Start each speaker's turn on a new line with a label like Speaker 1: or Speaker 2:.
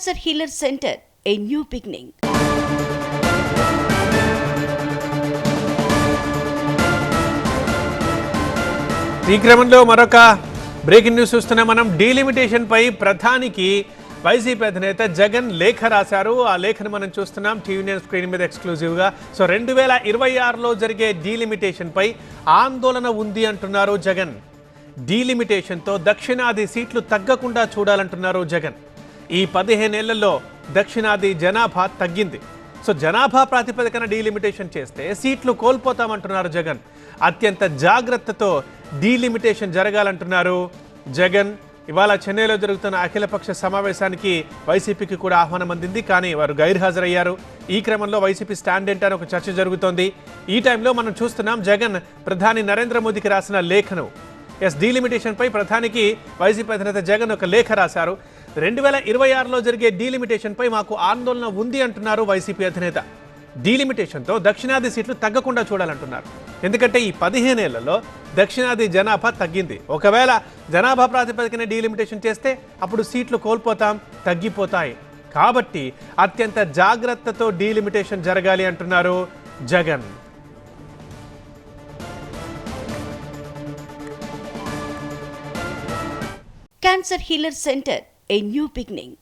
Speaker 1: Cancer Healer Center, a new beginning.
Speaker 2: ఈ క్రమంలో మరొక బ్రేకింగ్ న్యూస్ చూస్తున్నాం మనం. డీలిమిటేషన్ పై ప్రధానికి వైసీపీ అధినేత జగన్ లేఖ రాశారు. ఆ లేఖను మనం చూస్తున్నాం టీవీ నైన్ స్క్రీన్ మీద ఎక్స్క్లూజివ్ గా. సో 2026లో జరిగే డీలిమిటేషన్ పై ఆందోళన ఉంది అంటున్నారు జగన్. డీలిమిటేషన్ తో దక్షిణాది సీట్లు తగ్గకుండా చూడాలంటున్నారు జగన్. ఈ 15 ఏళ్లలో దక్షిణాది జనాభా తగ్గింది. సో జనాభా ప్రాతిపదికన డీలిమిటేషన్ చేస్తే సీట్లు కోల్పోతామంటున్నారు జగన్. అత్యంత జాగ్రత్తతో డీలిమిటేషన్ జరగాలంటున్నారు జగన్. ఇవాళ చెన్నైలో జరుగుతున్న అఖిలపక్ష సమావేశానికి వైసీపీకి కూడా ఆహ్వానం అందింది, కానీ వారు గైర్హాజరయ్యారు. ఈ క్రమంలో వైసీపీ స్టాండ్ ఏంటని ఒక చర్చ జరుగుతోంది. ఈ టైంలో మనం చూస్తున్నాం జగన్ ప్రధాని నరేంద్ర మోదీకి రాసిన లేఖను. డీలిమిటేషన్ పై ప్రధానికి వైసీపీ అధినేత జగన్ ఒక లేఖ రాశారు. 2026లో జరిగే డీలిమిటేషన్ పై మాకు ఆందోళన ఉంది అంటున్నారు వైసీపీ అధినేత. డీలిమిటేషన్తో దక్షిణాది సీట్లు తగ్గకుండా చూడాలంటున్నారు. ఎందుకంటే ఈ 15 ఏళ్లలో దక్షిణాది జనాభా తగ్గింది. ఒకవేళ జనాభా ప్రాతిపదికన డీలిమిటేషన్ చేస్తే అప్పుడు సీట్లు కోల్పోతాం, తగ్గిపోతాయి. కాబట్టి అత్యంత జాగ్రత్తతో డీలిమిటేషన్ జరగాలి అంటున్నారు Jagan.
Speaker 1: Cancer Healer Center, a new beginning.